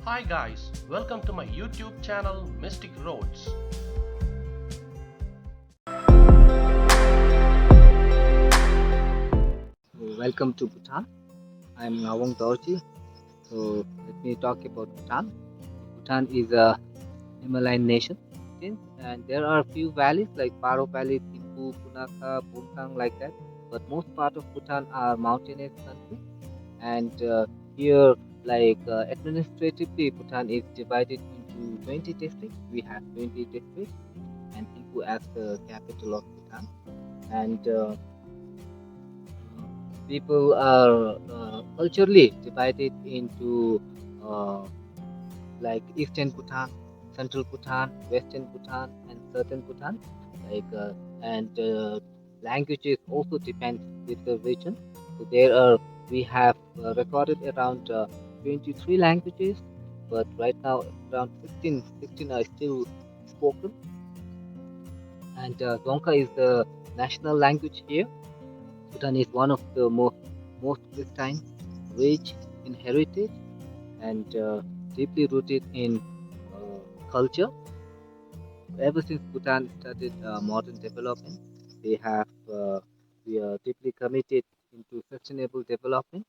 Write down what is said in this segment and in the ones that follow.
Hi guys, welcome to my YouTube channel Mystic Roads. Welcome to Bhutan. I'm Nawang Dorji. So let me talk about Bhutan. Bhutan is a Himalayan nation, and there are a few valleys like Paro Valley, Thimphu, Punakha, Bumthang, like that. But most part of Bhutan are mountainous country, and here, administratively, Bhutan is divided into 20 districts. We have 20 districts, and Thimphu as the capital of Bhutan, and people are culturally divided into uh, Eastern Bhutan, Central Bhutan, Western Bhutan, and Southern Bhutan. And languages also depend with the region. So there are we have recorded around 23 languages, but right now around 16 are still spoken. And Dzongkha is the national language here. Bhutan is one of the most pristine, rich in heritage, and deeply rooted in culture. Ever since Bhutan started modern development, they have we are deeply committed into sustainable development.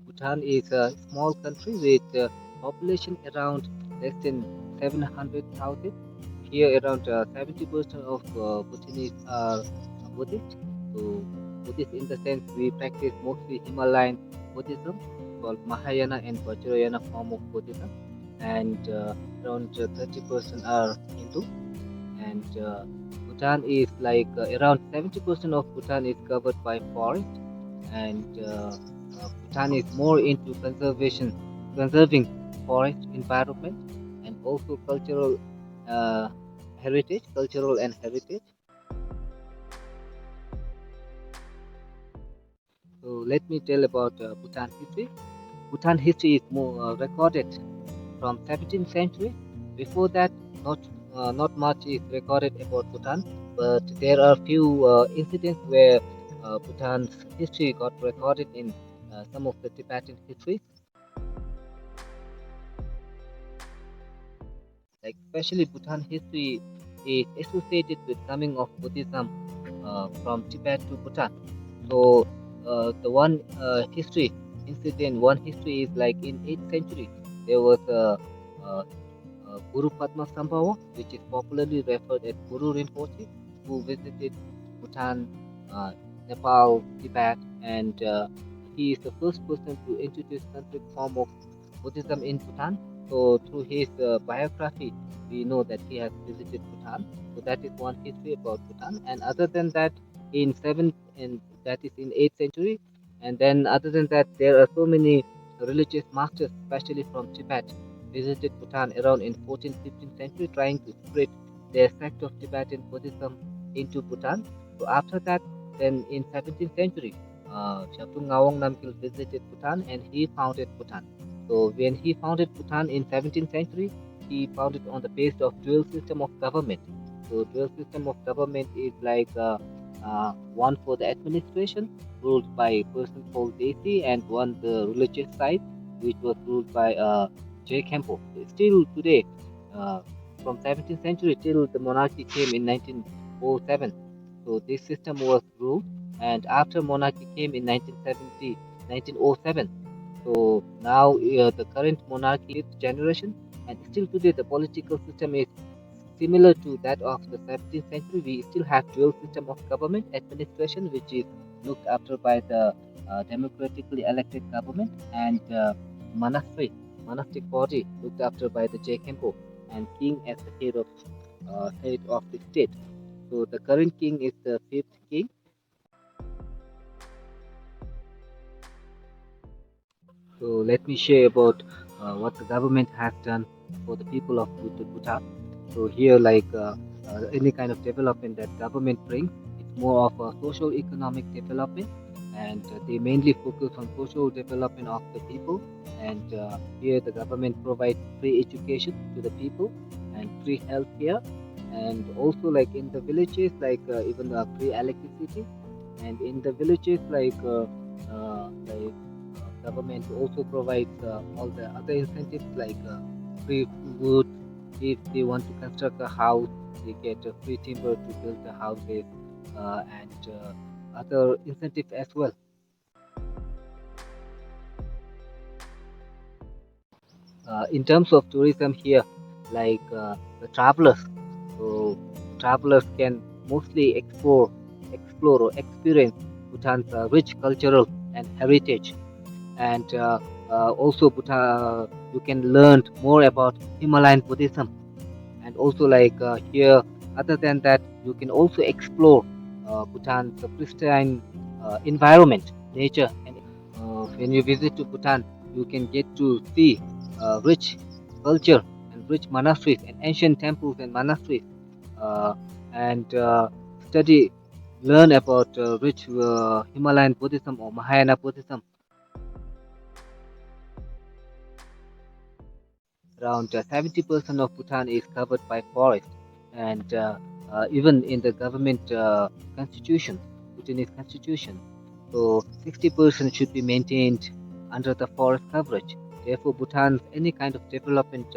Bhutan is a small country with population around less than 700,000. Here, around 70% of Bhutanese are Buddhist. So, Buddhist in the sense we practice mostly Himalayan Buddhism called Mahayana and Vajrayana form of Buddhism, and around 30% are Hindu. And Bhutan is around 70% of Bhutan is covered by forest, and Bhutan is more into conserving forest environment, and also uh, cultural and heritage. So let me tell about Bhutan history. Bhutan history is more recorded from 17th century. Before that, not much is recorded about Bhutan, but there are few incidents where Bhutan's history got recorded in some of the Tibetan histories. Like especially Bhutan history is associated with coming of Buddhism from Tibet to Bhutan. So one history is like in 8th century there was a Guru Padma Sambhava, which is popularly referred as Guru Rinpoche, who visited Bhutan, uh, Nepal, Tibet, and he is the first person to introduce tantric form of Buddhism in Bhutan. So through his biography, we know that he has visited Bhutan. So that is one history about Bhutan. And other than that, in seventh and that is in 8th century, and then other than that, there are so many religious masters, especially from Tibet, visited Bhutan around in 14th, 15th century, trying to spread their sect of Tibetan Buddhism into Bhutan. So after that, then in 17th century, Shabdung Ngawang Namgyal visited Bhutan and he founded Bhutan. So when he founded Bhutan in 17th century, he founded on the basis of dual system of government. So dual system of government is one for the administration ruled by a person called Desi, and one the religious side which was ruled by J. Kempo. Still today, uh, from 17th century till the monarchy came in 1907. So this system was ruled, and after monarchy came in 1970, 1907. So now the current monarchy fifth generation, and still today the political system is similar to that of the 17th century. We still have dual system of government administration, which is looked after by the democratically elected government, and monastery monastic body looked after by the Jkempo, and king as the head of the state. So the current king is the fifth king. So let me share about what the government has done for the people of Bhutan. So here, any kind of development that government brings, it's more of a social economic development, and they mainly focus on social development of the people. And here, the government provides free education to the people and free healthcare, and also like in the villages, even free electricity, and in the villages like government also provides all the other incentives like free wood. If they want to construct a house, they get free timber to build the houses and other incentives as well. In terms of tourism here, like the travelers, so travelers can mostly explore or experience Bhutan's rich cultural and heritage, and also Bhutan, you can learn more about Himalayan Buddhism, and also like here. Other than that, you can also explore Bhutan's pristine environment, nature, and when you visit to Bhutan, you can get to see rich culture and rich monasteries and ancient temples and monasteries, uh, and study, learn about rich Himalayan Buddhism or Mahayana Buddhism. Around 70% of Bhutan is covered by forest, and even in the government constitution, Bhutanese constitution, so 60% should be maintained under the forest coverage. Therefore, Bhutan's any kind of development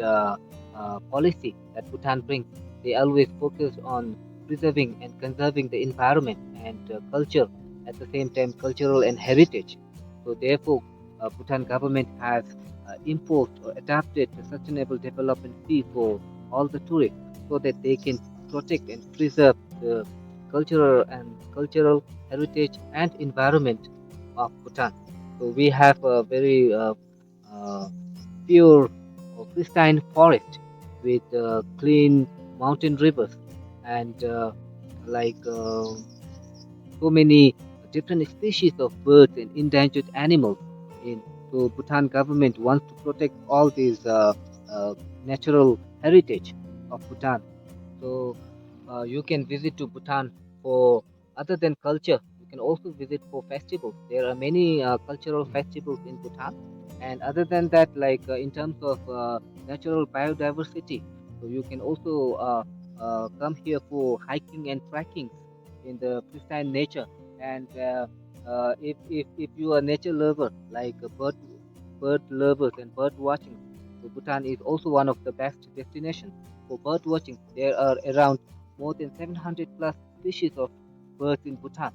policy that Bhutan brings, they always focus on preserving and conserving the environment and culture, at the same time cultural and heritage. So therefore, Bhutan government has imposed or adapted the sustainable development fee for all the tourists so that they can protect and preserve the cultural heritage and environment of Bhutan. So we have a very uh, pure or pristine forest with clean mountain rivers and like so many different species of birds and endangered animals in. So Bhutan government wants to protect all these natural heritage of Bhutan. So you can visit to Bhutan for other than culture. You can also visit for festivals. There are many cultural festivals in Bhutan, and other than that, like in terms of natural biodiversity, so you can also come here for hiking and trekking in the pristine nature. And if you are nature lover like bird lovers and bird watching, so Bhutan is also one of the best destinations for bird watching. There are around more than 700 plus species of birds in Bhutan.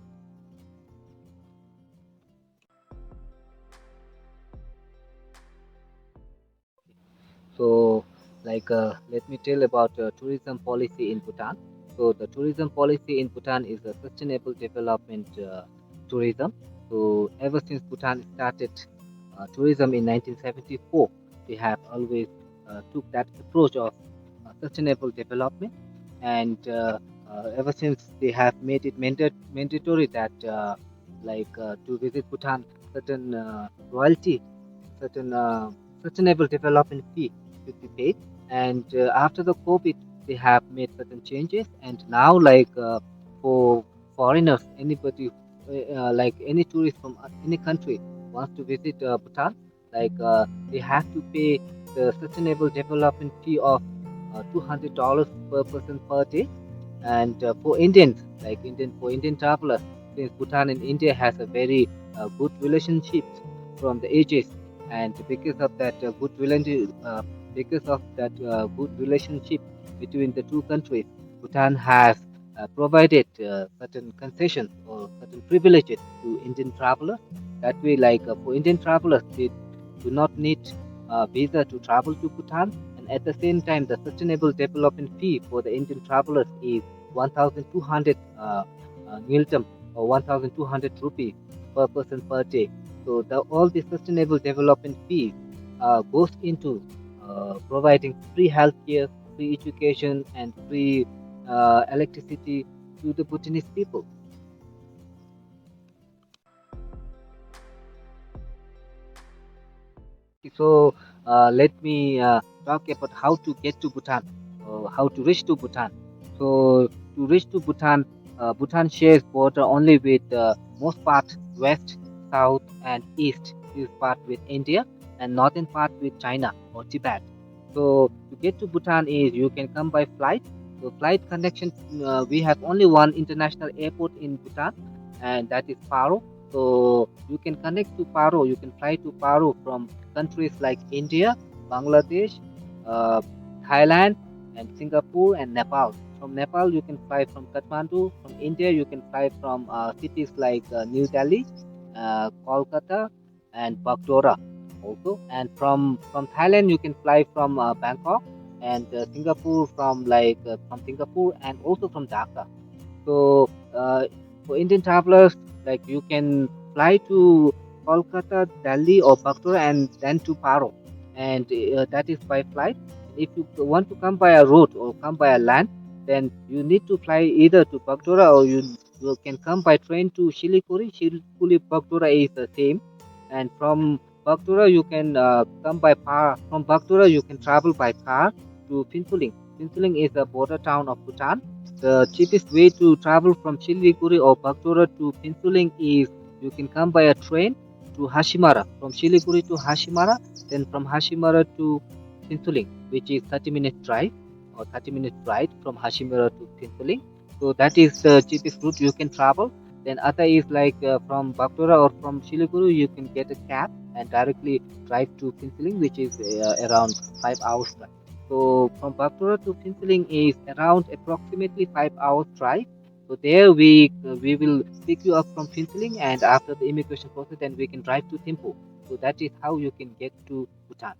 So, like, let me tell about tourism policy in Bhutan. So, the tourism policy in Bhutan is a sustainable development tourism. So, ever since Bhutan started tourism in 1974, they have always took that approach of sustainable development, and ever since they have made it mandatory that to visit Bhutan, certain royalty, certain sustainable development fee should be paid. And after the COVID, they have made certain changes. And now, like for foreigners, anybody, like any tourist from any country wants to visit Bhutan, they have to pay the sustainable development fee of $200 per person per day. And for Indians, like Indian travelers, since Bhutan and India has a very good relationship from the ages, and because of that good relationship between the two countries, Bhutan has provided certain concessions or certain privileges to Indian travelers. That way, like for Indian travelers, they do not need visa to travel to Bhutan, and at the same time, the sustainable development fee for the Indian travelers is 1,200 niltam or 1,200 rupees per person per day. So all the sustainable development fees goes into providing free healthcare, free education, and free electricity to the Bhutanese people. So let me talk about how to get to Bhutan, how to reach to Bhutan. So to reach to Bhutan, Bhutan shares border only with most part west, south, and east is part with India, and northern part with China or Tibet. So to get to Bhutan is you can come by flight. So we have only one international airport in Bhutan, and that is Paro. So you can connect to Paro. You can fly to Paro from countries like India, Bangladesh, uh, Thailand, and Singapore and Nepal. From Nepal, you can fly from Kathmandu. From India, you can fly from cities like New Delhi, Kolkata, and Bagdora also. And from Thailand, you can fly from Bangkok and Singapore from Singapore and also from Dhaka. So for Indian travelers, like you can fly to Kolkata, Delhi, or Bagdogra, and then to Paro, and that is by flight. If you want to come by a road or come by a land, then you need to fly either to Bagdogra or you can come by train to Siliguri. Siliguri Bagdogra is the same, and from Bagdogra you can come by car. From Bagdogra you can travel by car to Phinsuling. Phinsuling is the border town of Bhutan. The cheapest way to travel from Siliguri or Bagdogra to Phinsuling is you can come by a train to Hashimara. From Siliguri to Hashimara, then from Hashimara to Phinsuling, which is 30-minute drive or 30-minute ride from Hashimara to Phinsuling. So that is the cheapest route you can travel. Then other is like from Bagdogra or from Siliguri, you can get a cab and directly drive to Phinsuling, which is around 5 hours drive. So from Bagdogra to Phinsiling is around approximately 5 hours drive. So there we will pick you up from Phinsiling, and after the immigration process, then we can drive to Thimphu. So that is how you can get to Bhutan.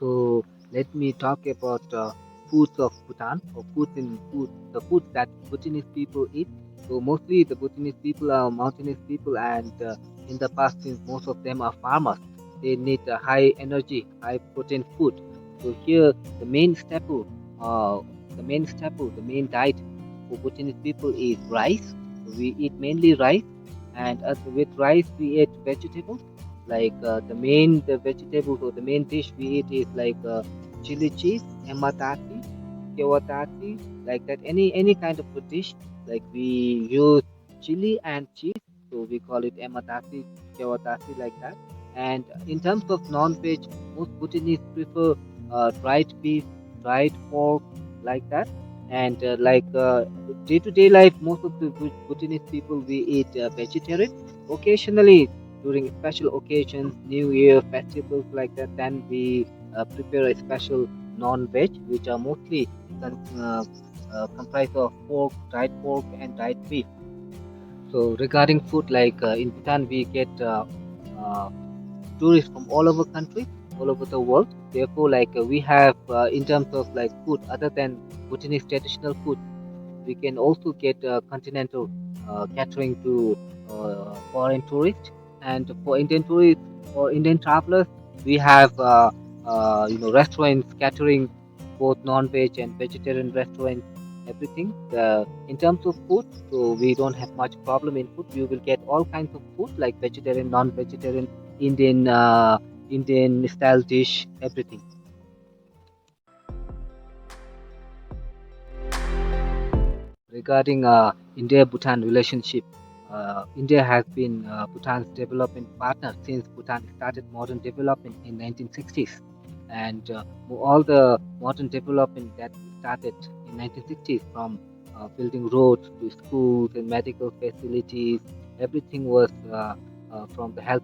So let me talk about foods of Bhutan or the foods that Bhutanese people eat. So mostly the Bhutanese people are mountainous people, and in the past, since most of them are farmers, they need a high energy, high protein food. So here uh, the main diet for Bhutanese people is rice. So we eat mainly rice, and with rice we eat vegetables like the vegetables or the main dish we eat is like chili cheese, ematati, kewatati, like that. Any kind of a dish like we use chili and cheese, so we call it ematati, kewatati, like that. And in terms of non-veg, most Bhutanese prefer dried beef, dried pork, like that. And day-to-day life, most of the Bhutanese people we eat vegetarian. Occasionally, during special occasions, New Year, festivals like that, then we prepare a special non-veg, which are mostly comprised of pork, and dried beef. So regarding food, like in Bhutan, we get uh, tourists from all over country, all over the world. Therefore, like we have in terms of like food, other than Bhutanese traditional food, we can also get continental catering to foreign tourists. And for Indian tourists or Indian travelers, we have restaurants catering both non-veg and vegetarian restaurants, everything. In terms of food, so we don't have much problem in food. You will get all kinds of food like vegetarian, non-vegetarian, Indian style dish, everything. Regarding India-Bhutan relationship, India has been Bhutan's development partner since Bhutan started modern development in 1960s, and all the modern development that started in 1960s, from building roads to schools and medical facilities, everything was from the help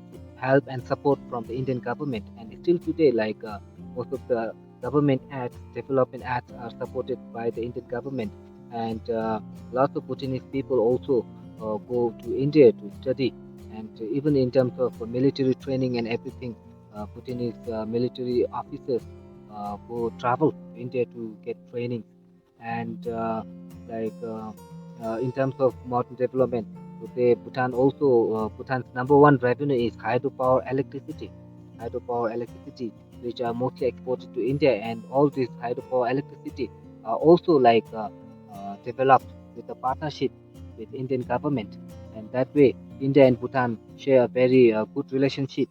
and support from the Indian government. And still today, like most of the government acts, development acts are supported by the Indian government, and lots of Bhutanese people also go to India to study, and even in terms of military training and everything, Bhutanese military officers go travel to India to get training. And in terms of modern development, today Bhutan's number one revenue is hydropower electricity, which are mostly exported to India, and all this hydropower electricity are also developed with a partnership with Indian government, and that way India and Bhutan share a very good relationship.